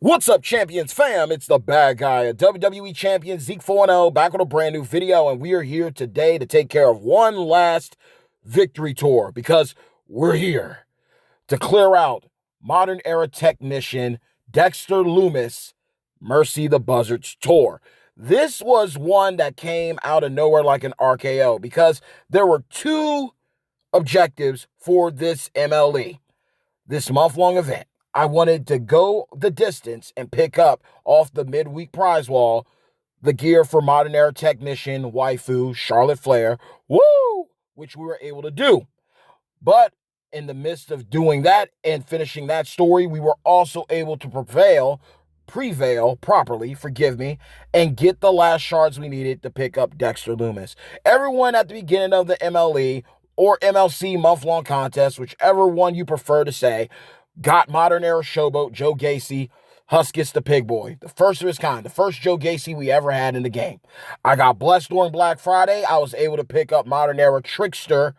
What's up, Champions fam? It's the bad guy, a WWE Champion, Zeke 4-0, back with a brand new video, and we are here today to take care of one last victory tour because we're here to clear out Modern Era Technician Dexter Lumis, Mercy the Buzzards tour. This was one that came out of nowhere like an RKO because there were two objectives for this MLE, this month-long event. I wanted to go the distance and pick up off the midweek prize wall the gear for Modern Era Technician waifu Charlotte Flair, which we were able to do. But in the midst of doing that and finishing that story, we were also able to prevail properly, and get the last shards we needed to pick up Dexter Lumis. Everyone at the beginning of the MLE or MLC month-long contest, whichever one you prefer to say, got Modern Era Showboat Joe Gacy, Huskus the Pig Boy, the first of his kind, the first Joe Gacy we ever had in the game. I got blessed during Black Friday. I was able to pick up Modern Era Trickster,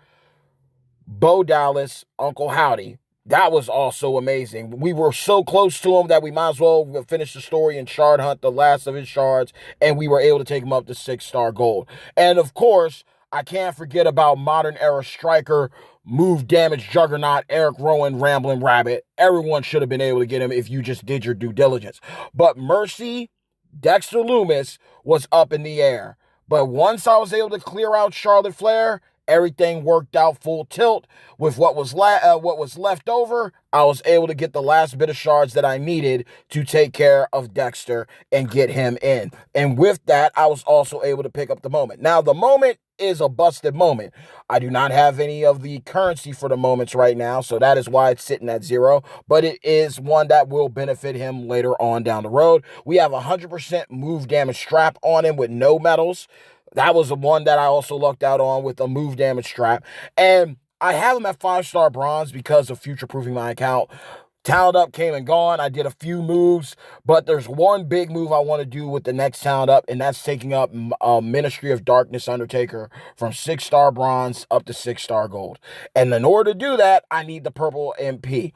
Bo Dallas, Uncle Howdy. That was also amazing. We were so close to him that we might as well finish the story and shard hunt the last of his shards, and we were able to take him up to 6-star gold. And of course, I can't forget about Modern Era Striker, move damage juggernaut, Eric Rowan, Rambling Rabbit. Everyone should have been able to get him if you just did your due diligence. But Mercy, Dexter Lumis was up in the air. But once I was able to clear out Charlotte Flair, everything worked out full tilt. With what was left over, I was able to get the last bit of shards that I needed to take care of Dexter and get him in. And with that, I was also able to pick up the moment. Now, the moment is a busted moment. I do not have any of the currency for the moments right now, so that is why it's sitting at 0, but it is one that will benefit him later on down the road. We have 100% move damage strap on him with no medals. That was the one that I also lucked out on with a move damage strap. And I have him at 5-star bronze because of future-proofing my account. Talent Up came and gone. I did a few moves, but there's one big move I want to do with the next Talent Up, and that's taking up Ministry of Darkness Undertaker from 6-star bronze up to 6-star gold. And in order to do that, I need the purple MP.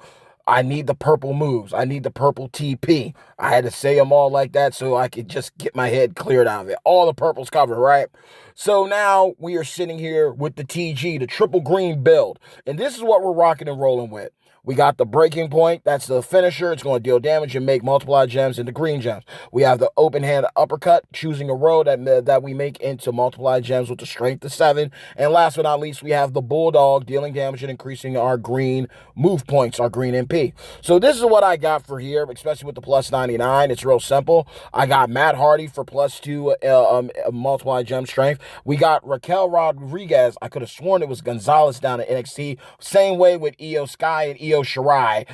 I need the purple moves. I need the purple TP. I had to say them all like that so I could just get my head cleared out of it. All the purples covered, right? So now we are sitting here with the TG, the triple green build. And this is what we're rocking and rolling with. We got the breaking point. That's the finisher. It's going to deal damage and make multiply gems into green gems. We have the open hand uppercut, choosing a row that we make into multiply gems with the strength of 7. And last but not least, we have the bulldog, dealing damage and increasing our green move points, our green MP. So this is what I got for here, especially with the plus 99. It's real simple. I got Matt Hardy for plus 2 multiply gem strength. We got Raquel Rodriguez. I could have sworn it was Gonzalez down at NXT. Same way with Io Sky and Io Shirai.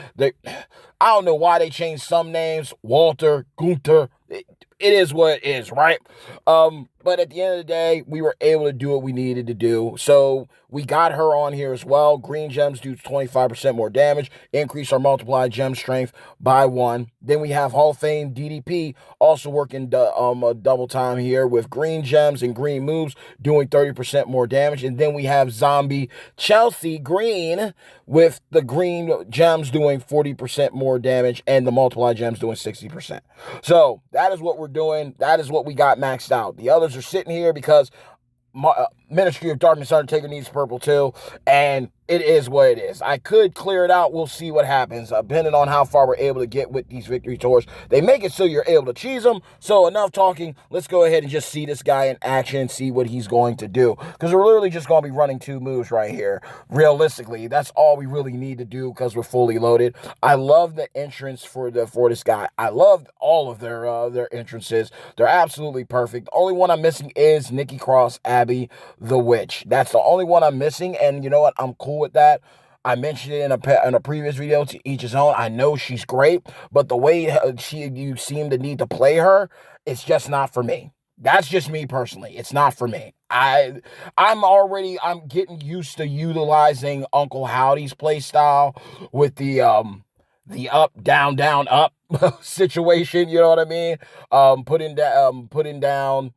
I don't know why they changed some names. Walter, Gunther. It is what it is, right? But at the end of the day, we were able to do what we needed to do. So we got her on here as well. Green gems do 25% more damage, increase our multiply gem strength by 1. Then we have Hall of Fame DDP also working a double time here with green gems and green moves doing 30% more damage. And then we have Zombie Chelsea Green with the green gems doing 40% more damage and the multiply gems doing 60%. So that is what we're doing. That is what we got maxed out. The others are sitting here because Ministry of Darkness Undertaker needs purple too, and it is what it is. I could clear it out. We'll see what happens, depending on how far we're able to get with these victory tours. They make it so you're able to cheese them. So enough talking. Let's go ahead and just see this guy in action and see what he's going to do. Because we're literally just going to be running 2 moves right here. Realistically, that's all we really need to do because we're fully loaded. I love the entrance for this guy. I love all of their entrances. They're absolutely perfect. The only one I'm missing is Nikki Cross, Abby the Witch. That's the only one I'm missing, and you know what? I'm cool with that. I mentioned it in a previous video, to each his own. I know she's great, but the way you seem to need to play her, it's just not for me. That's just me personally. It's not for me. I'm getting used to utilizing Uncle Howdy's play style with the up, down, down, up situation. You know what I mean? Putting down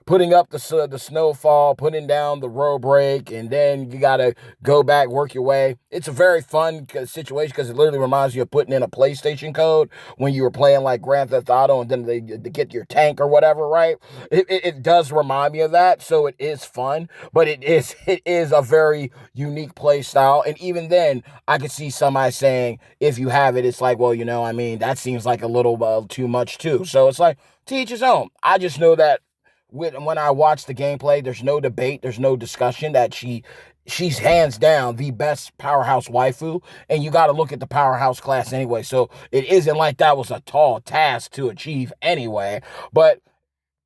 putting up the snowfall, putting down the road break, and then you got to go back, work your way. It's a very fun situation because it literally reminds you of putting in a PlayStation code when you were playing like Grand Theft Auto and then they get your tank or whatever, right? It does remind me of that, so it is fun, but it is a very unique play style. And even then, I could see somebody saying, if you have it, it's like, well, I mean, that seems like a little too much too. So it's like, to each his own. I just know that when I watch the gameplay, there's no debate, there's no discussion that she's hands down the best powerhouse waifu, and you got to look at the powerhouse class anyway. So it isn't like that was a tall task to achieve anyway, but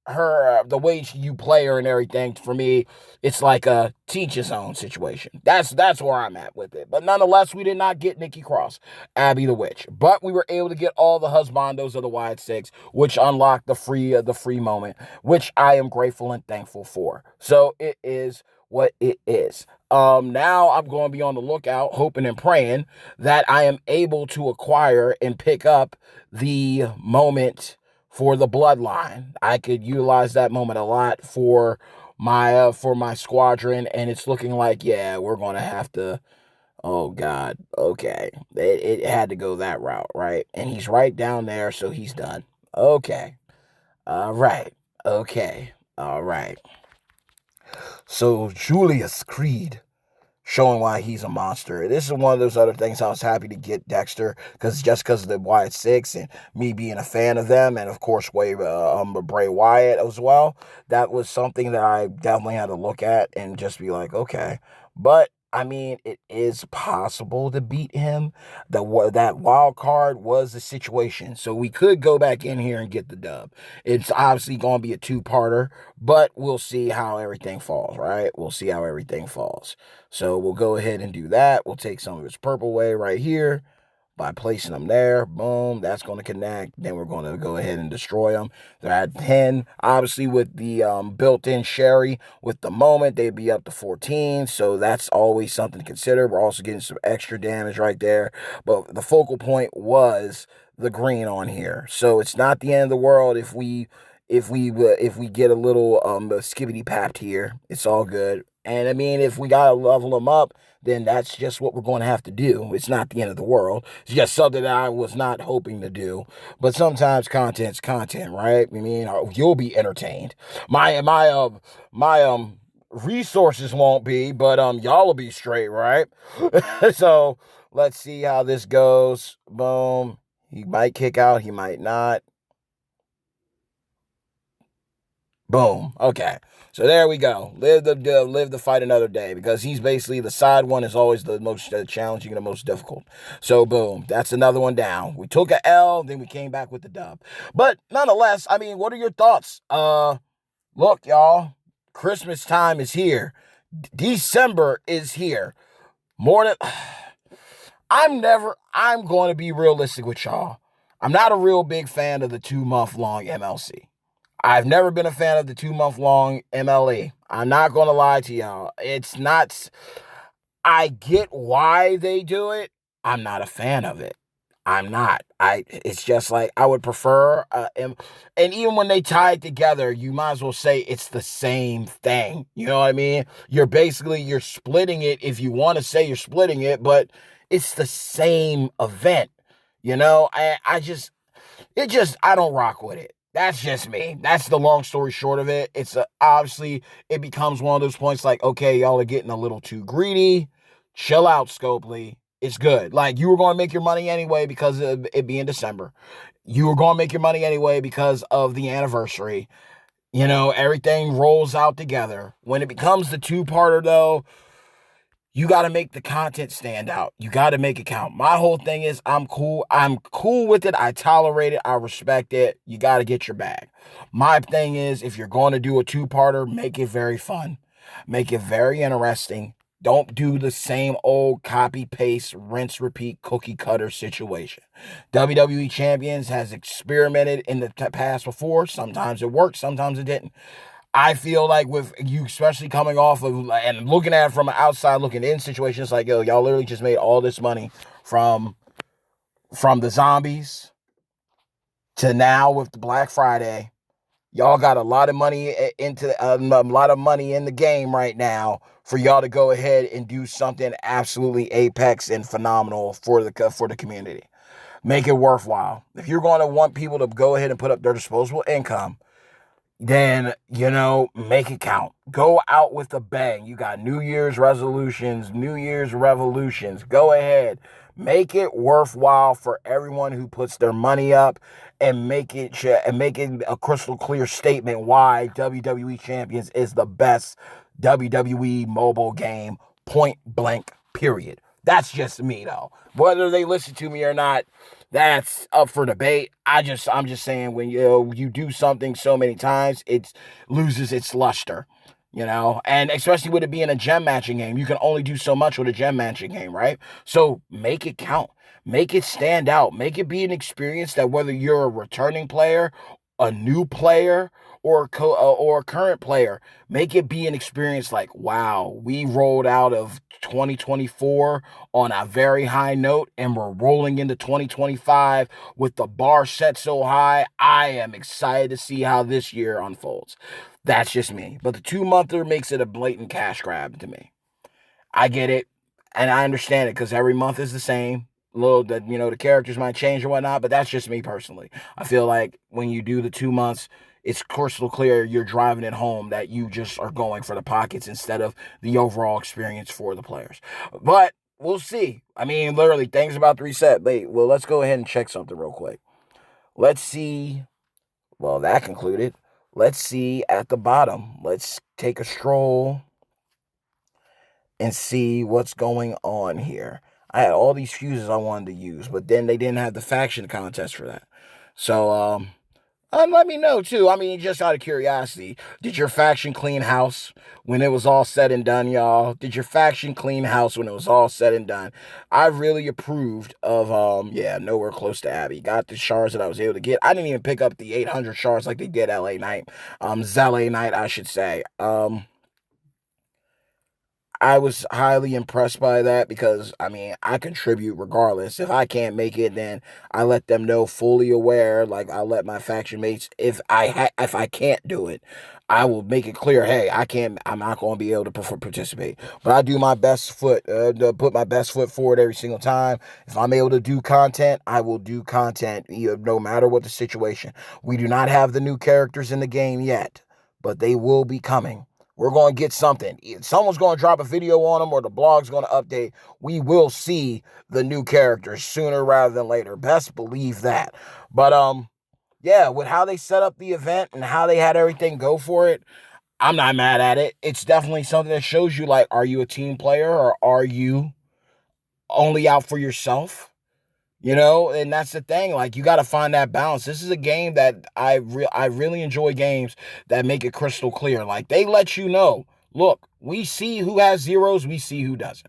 her the way you play her and everything, for me, it's like a teach his own situation. That's where I'm at with it. But nonetheless, we did not get Nikki Cross, Abby the Witch, but we were able to get all the husbandos of the Wide Six, which unlocked the free moment, which I am grateful and thankful for. So it is what it is. Now I'm going to be on the lookout, hoping and praying that I am able to acquire and pick up the moment for the bloodline. I could utilize that moment a lot for my squadron, and it's looking like, yeah, we're gonna have to. Oh God, okay, it had to go that route, right? And he's right down there, so he's done. Okay, all right, okay, all right. So Julius Creed, showing why he's a monster. This is one of those other things I was happy to get Dexter, because of the Wyatt Six and me being a fan of them, and of course Bray Wyatt as well. That was something that I definitely had to look at and just be like, okay. But I mean, it is possible to beat him. That wild card was the situation, so we could go back in here and get the dub. It's obviously going to be a two-parter, but we'll see how everything falls, right? We'll see how everything falls. So we'll go ahead and do that. We'll take some of his purple away right here by placing them there. Boom, that's going to connect. Then we're going to go ahead and destroy them. They're at 10. Obviously, with the built-in Sherry, with the moment, they'd be up to 14. So that's always something to consider. We're also getting some extra damage right there. But the focal point was the green on here. So it's not the end of the world if we get a little skibbity papped here. It's all good. And I mean, if we gotta level them up, then that's just what we're going to have to do. It's not the end of the world. It's just something that I was not hoping to do. But sometimes content's content, right? I mean, you'll be entertained. My resources won't be, but y'all will be straight, right? So let's see how this goes. Boom. He might kick out. He might not. Boom. Okay. So there we go. Live the fight another day, because he's basically the side one is always the most challenging and the most difficult. So boom, that's another one down. We took a L, then we came back with the dub. But nonetheless, I mean, what are your thoughts? Look, y'all, Christmas time is here. December is here. More than I'm going to be realistic with y'all. I'm not a real big fan of the 2-month long MLC. I've never been a fan of the 2-month long MLE. I'm not going to lie to y'all. It's not, I get why they do it. I'm not a fan of it. I'm not. It's just like, I would prefer, and even when they tie it together, you might as well say it's the same thing. You know what I mean? You're splitting it if you want to say you're splitting it, but it's the same event. I don't rock with it. That's just me. That's the long story short of it. It's obviously, it becomes one of those points like, okay, y'all are getting a little too greedy. Chill out, Scopely. It's good. Like, you were going to make your money anyway because of it being December. You were going to make your money anyway because of the anniversary. Everything rolls out together. When it becomes the two-parter, though, you got to make the content stand out. You got to make it count. My whole thing is, I'm cool. I'm cool with it. I tolerate it. I respect it. You got to get your bag. My thing is, if you're going to do a two-parter, make it very fun. Make it very interesting. Don't do the same old copy, paste, rinse, repeat, cookie cutter situation. WWE Champions has experimented in the past before. Sometimes it worked. Sometimes it didn't. I feel like with you, especially coming off of and looking at it from an outside looking in situation, it's like, yo, y'all literally just made all this money from the zombies to now with the Black Friday. Y'all got a lot of money a lot of money in the game right now for y'all to go ahead and do something absolutely apex and phenomenal for the community. Make it worthwhile. If you're going to want people to go ahead and put up their disposable income, then, make it count. Go out with a bang. You got New Year's resolutions, New Year's revolutions. Go ahead. Make it worthwhile for everyone who puts their money up, and make it a crystal clear statement why WWE Champions is the best WWE mobile game, point blank, period. That's just me though. Whether they listen to me or not, that's up for debate. I'm just saying, when you do something so many times, it loses its luster. And especially with it being a gem matching game, you can only do so much with a gem matching game, right? So make it count, make it stand out, make it be an experience that whether you're a returning player, a new player, or a current player, make it be an experience like, wow, we rolled out of 2024 on a very high note, and we're rolling into 2025 with the bar set so high. I am excited to see how this year unfolds. That's just me. But the 2-monther makes it a blatant cash grab to me. I get it, and I understand it, because every month is the same. The characters might change or whatnot, but that's just me personally. I feel like when you do the 2 months, it's crystal clear you're driving it home that you just are going for the pockets instead of the overall experience for the players. But we'll see. I mean, literally, things about to reset. Wait, well, let's go ahead and check something real quick. Let's see. Well, that concluded. Let's see at the bottom. Let's take a stroll and see what's going on here. I had all these fuses I wanted to use, but then they didn't have the faction contest for that. So, let me know too. I mean, just out of curiosity, did your faction clean house when it was all said and done, y'all? Did your faction clean house when it was all said and done? I really approved of, nowhere close to Abby. Got the shards that I was able to get. I didn't even pick up the 800 shards like they did LA Knight, Zele Knight, I should say. I was highly impressed by that because, I mean, I contribute regardless. If I can't make it, then I let them know, fully aware. Like, I let my faction mates, if I can't do it, I will make it clear, hey, I'm not going to be able to participate. But I do my best to put my best foot forward every single time. If I'm able to do content, I will do content, no matter what the situation. We do not have the new characters in the game yet, but they will be coming. We're going to get something. Someone's going to drop a video on them, or the blog's going to update. We will see the new characters sooner rather than later. Best believe that. But, with how they set up the event and how they had everything go for it, I'm not mad at it. It's definitely something that shows you, like, are you a team player, or are you only out for yourself? And that's the thing. Like, you got to find that balance. This is a game that I really enjoy, games that make it crystal clear. Like, they let you know, look, we see who has zeros, we see who doesn't.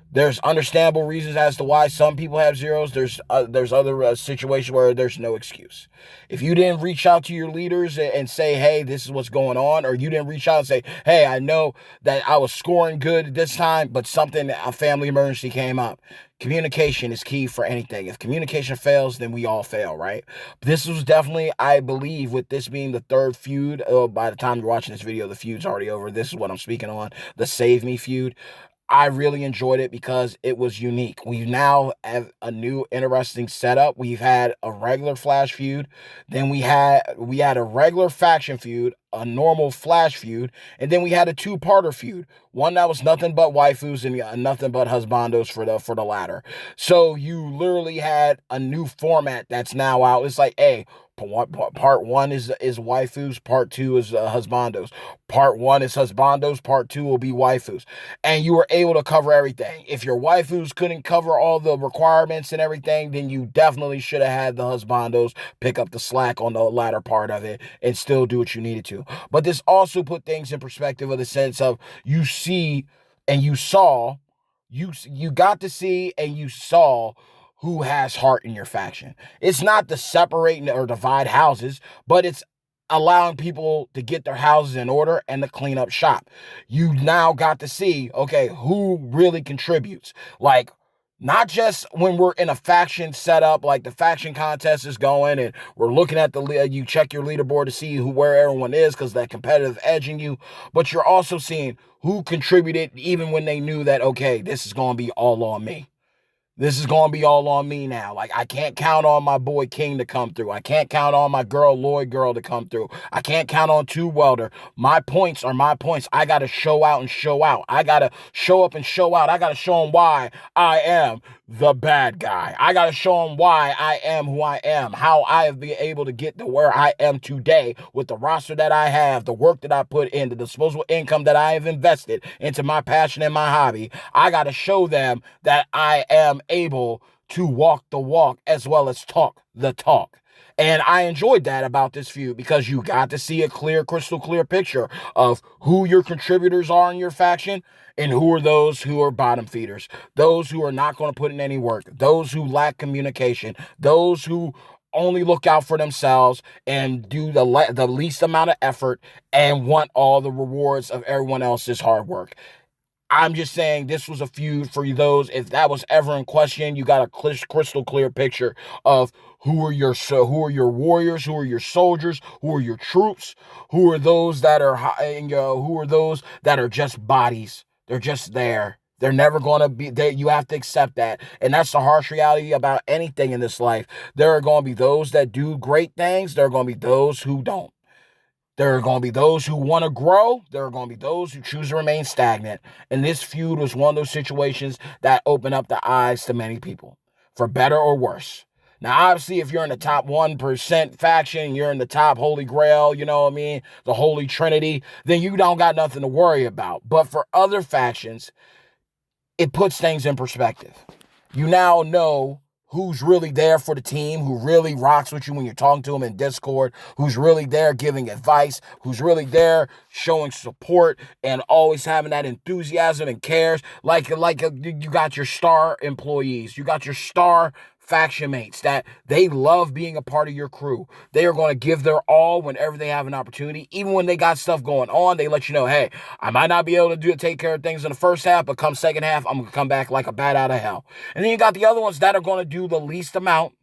There's understandable reasons as to why some people have zeros. There's other situations where there's no excuse. If you didn't reach out to your leaders and say, hey, this is what's going on, or you didn't reach out and say, hey, I know that I was scoring good this time, but a family emergency came up. Communication is key for anything. If communication fails, then we all fail, right? This was definitely, I believe, with this being the third feud, by the time you're watching this video, the feud's already over. This is what I'm speaking on, the Save Me feud. I really enjoyed it because it was unique. We now have a new interesting setup. We've had a regular Flash feud, then we had a regular faction feud, a normal Flash feud, and then we had a two-parter feud. One that was nothing but waifus and nothing but husbandos for the latter. So you literally had a new format that's now out. It's like, hey, part one is waifus, part two is husbandos. Part one is husbandos, part two will be waifus. And you were able to cover everything. If your waifus couldn't cover all the requirements and everything, then you definitely should have had the husbandos pick up the slack on the latter part of it and still do what you needed to. But this also put things in perspective, of the sense of, you see and you saw, you got to see and you saw who has heart in your faction. It's not to separate or divide houses, but it's allowing people to get their houses in order and to clean up shop. You now got to see, okay, who really contributes. Like, Not just when we're in a faction setup, like the faction contest is going and we're looking at you check your leaderboard to see where everyone is because that competitive edge in you, but you're also seeing who contributed even when they knew that, okay, this is going to be all on me. This is going to be all on me now. Like, I can't count on my boy King to come through. I can't count on my girl Lloyd girl to come through. I can't count on Two Welder. My points are my points. I got to show out and show out. I got to show up and show out. I got to show them why I am the bad guy. I got to show them why I am who I am, how I have been able to get to where I am today with the roster that I have, the work that I put in, the disposable income that I have invested into my passion and my hobby. I got to show them that I am able to walk the walk as well as talk the talk. And I enjoyed that about this feud because you got to see a clear, crystal clear picture of who your contributors are in your faction and who are those who are bottom feeders, those who are not going to put in any work, those who lack communication, those who only look out for themselves and do the least amount of effort and want all the rewards of everyone else's hard work. I'm just saying this was a feud for those. If that was ever in question, you got a crystal clear picture of who are your warriors, who are your soldiers, who are your troops, who are those that are who are those that are just bodies. They're just there. They're never going to be there. You have to accept that. And that's the harsh reality about anything in this life. There are going to be those that do great things. There are going to be those who don't. There are going to be those who want to grow. There are going to be those who choose to remain stagnant. And this feud was one of those situations that opened up the eyes to many people, for better or worse. Now, obviously, if you're in the top 1% faction, you're in the top Holy Grail, you know what I mean, the Holy Trinity, then you don't got nothing to worry about. But for other factions, it puts things in perspective. You now know who's really there for the team, who really rocks with you when you're talking to them in Discord, who's really there giving advice, who's really there showing support and always having that enthusiasm and cares. Like you got your star employees, you got your star faction mates that they love being a part of your crew. They are going to give their all whenever they have an opportunity. Even when they got stuff going on, they let you know, hey, I might not be able to take care of things in the first half, but come second half, I'm going to come back like a bat out of hell. And then you got the other ones that are going to do the least amount,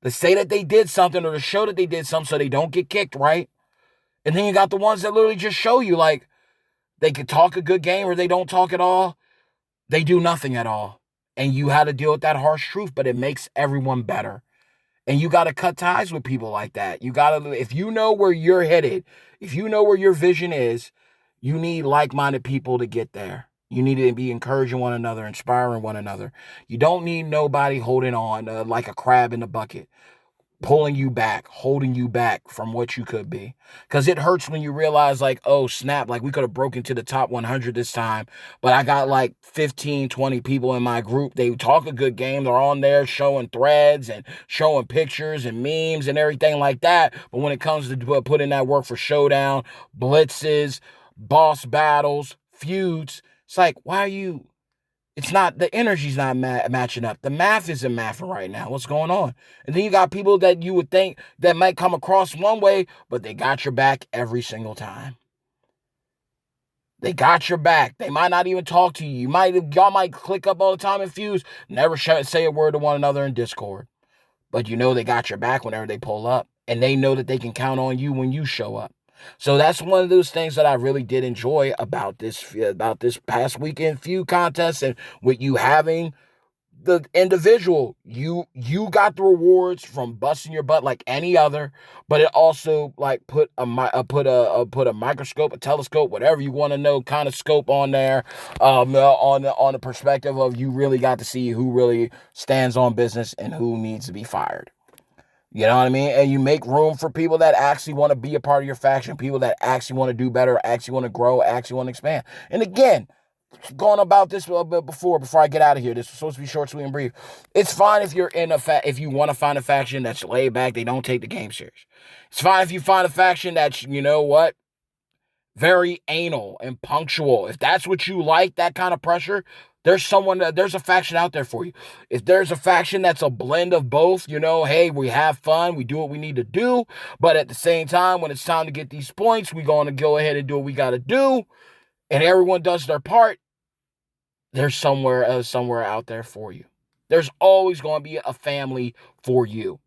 to say that they did something or to show that they did something so they don't get kicked, right? And then you got the ones that literally just show you like they could talk a good game or they don't talk at all. They do nothing at all. And you had to deal with that harsh truth, but it makes everyone better. And you got to cut ties with people like that. You got to, if you know where you're headed, if you know where your vision is, you need like-minded people to get there. You need to be encouraging one another, inspiring one another. You don't need nobody holding on like a crab in the bucket, pulling you back, holding you back from what you could be. Because it hurts when you realize, like, oh, snap, like we could have broken to the top 100 this time, but I got like 15, 20 people in my group. They talk a good game. They're on there showing threads and showing pictures and memes and everything like that. But when it comes to putting that work for showdown, blitzes, boss battles, feuds, it's like, why are you... It's not, the energy's not matching up. The math isn't mathing right now. What's going on? And then you got people that you would think that might come across one way, but they got your back every single time. They got your back. They might not even talk to you. Y'all might click up all the time and fuse, never say a word to one another in Discord. But you know they got your back whenever they pull up. And they know that they can count on you when you show up. So that's one of those things that I really did enjoy about this past weekend feud contest, and with you having the individual, you got the rewards from busting your butt like any other, but it also like put a microscope, a telescope, whatever you want to know, kind of scope on there, on the perspective of you really got to see who really stands on business and who needs to be fired. You know what I mean? And you make room for people that actually want to be a part of your faction, people that actually want to do better, actually want to grow, actually want to expand. And again, going about this a little bit before I get out of here. This was supposed to be short, sweet, and brief. It's fine if you're in if you want to find a faction that's laid back, they don't take the game serious. It's fine if you find a faction that's, you know what, very anal and punctual. If that's what you like, that kind of pressure, there's a faction out there for you. If there's a faction that's a blend of both, you know, hey, we have fun, we do what we need to do, but at the same time, when it's time to get these points, we're going to go ahead and do what we got to do, and everyone does their part, there's somewhere out there for you. There's always going to be a family for you.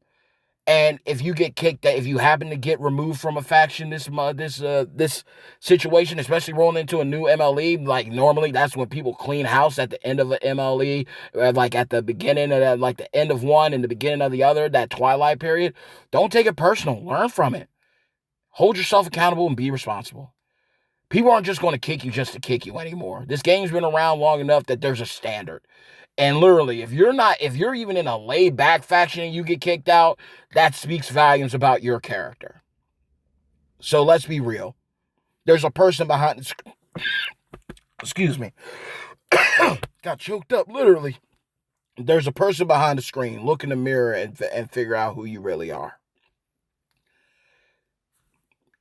And if you get kicked, if you happen to get removed from a faction, this situation, especially rolling into a new MLE, like normally that's when people clean house at the end of an MLE, like at the beginning of that, like the end of one and the beginning of the other, that twilight period. Don't take it personal. Learn from it. Hold yourself accountable and be responsible. People aren't just going to kick you just to kick you anymore. This game's been around long enough that there's a standard. And literally, if you're even in a laid back faction and you get kicked out, that speaks volumes about your character. So let's be real. There's a person behind the excuse me. Got choked up, literally. There's a person behind the screen. Look in the mirror and figure out who you really are.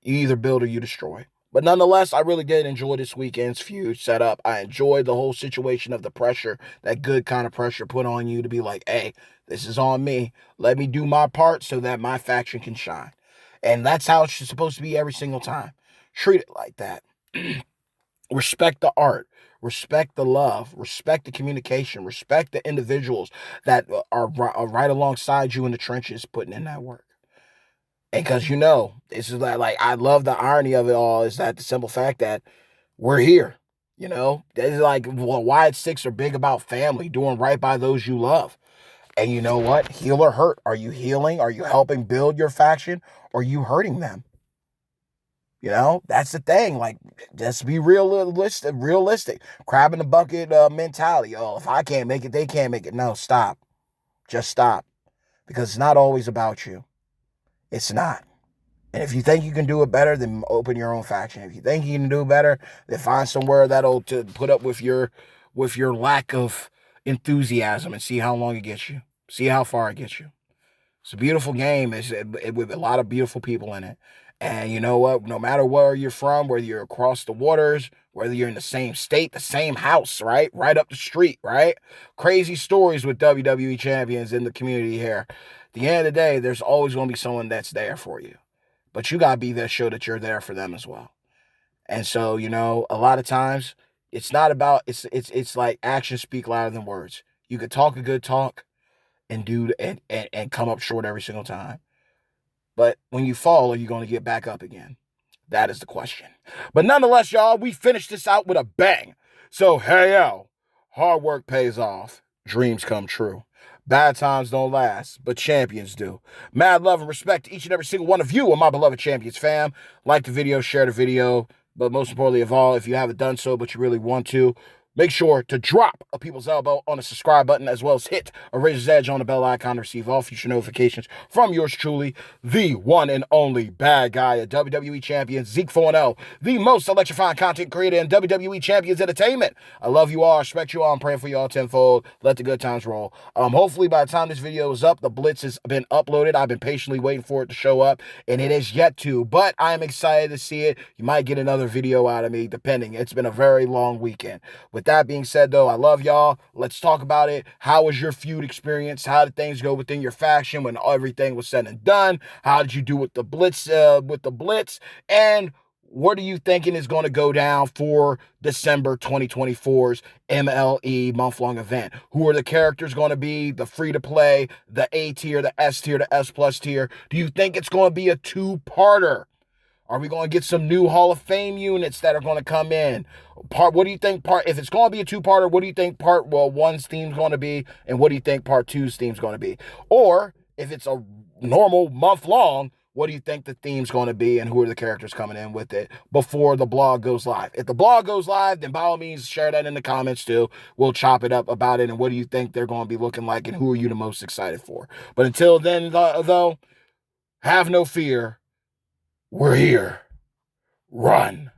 You either build or you destroy. But nonetheless, I really did enjoy this weekend's feud setup. I enjoyed the whole situation of the pressure, that good kind of pressure put on you to be like, hey, this is on me. Let me do my part so that my faction can shine. And that's how it's supposed to be every single time. Treat it like that. Respect the art. Respect the love. Respect the communication. Respect the individuals that are right alongside you in the trenches putting in that work. And because this is like I love the irony of it all is that the simple fact that we're here. It's like why six are big about family, doing right by those you love. And you know what? Heal or hurt. Are you healing? Are you helping build your faction? Or are you hurting them? That's the thing. Like, just be realistic. Crab in the bucket mentality. Oh, if I can't make it, they can't make it. No, stop. Just stop. Because it's not always about you. It's not. And if you think you can do it better, then open your own faction. If you think you can do it better, then find somewhere that'll to put up with your lack of enthusiasm and see how long it gets you. See how far it gets you. It's a beautiful game. It's with a lot of beautiful people in it. And you know what? No matter where you're from, whether you're across the waters, whether you're in the same state, the same house, right? Right up the street, right? Crazy stories with WWE champions in the community here. At the end of the day, there's always going to be someone that's there for you. But you got to be there, show that you're there for them as well. And so, a lot of times it's not about, it's like actions speak louder than words. You could talk a good talk and and come up short every single time. But when you fall, are you going to get back up again? That is the question. But nonetheless, y'all, we finished this out with a bang. So, hey, yo, hard work pays off. Dreams come true. Bad times don't last, but champions do. Mad love and respect to each and every single one of you, my beloved champions fam. Like the video, share the video, but most importantly of all, if you haven't done so but you really want to, make sure to drop a people's elbow on the subscribe button as well as hit a razor's edge on the bell icon to receive all future notifications from yours truly, the one and only bad guy, a WWE champion, Zeke 4-0, the most electrifying content creator in WWE Champions Entertainment. I love you all. I respect you all. I'm praying for you all tenfold. Let the good times roll. Hopefully by the time this video is up, the Blitz has been uploaded. I've been patiently waiting for it to show up, and it is yet to, but I am excited to see it. You might get another video out of me, depending. It's been a very long weekend. With that being said, though, I love y'all. Let's talk about it. How was your feud experience? How did things go within your faction when everything was said and done? How did you do with the Blitz? And what are you thinking is going to go down for December 2024's MLE month-long event? Who are the characters going to be? The free-to-play, the A tier, the S tier, the S plus tier? Do you think it's going to be a two-parter? Are we going to get some new Hall of Fame units that are going to come in? What do you think if it's going to be a two-parter, what do you think part one's theme's going to be? And what do you think part two's theme's going to be? Or if it's a normal month-long, what do you think the theme's going to be and who are the characters coming in with it before the blog goes live? If the blog goes live, then by all means, share that in the comments too. We'll chop it up about it and what do you think they're going to be looking like and who are you the most excited for? But until then, though, have no fear. We're here. Run.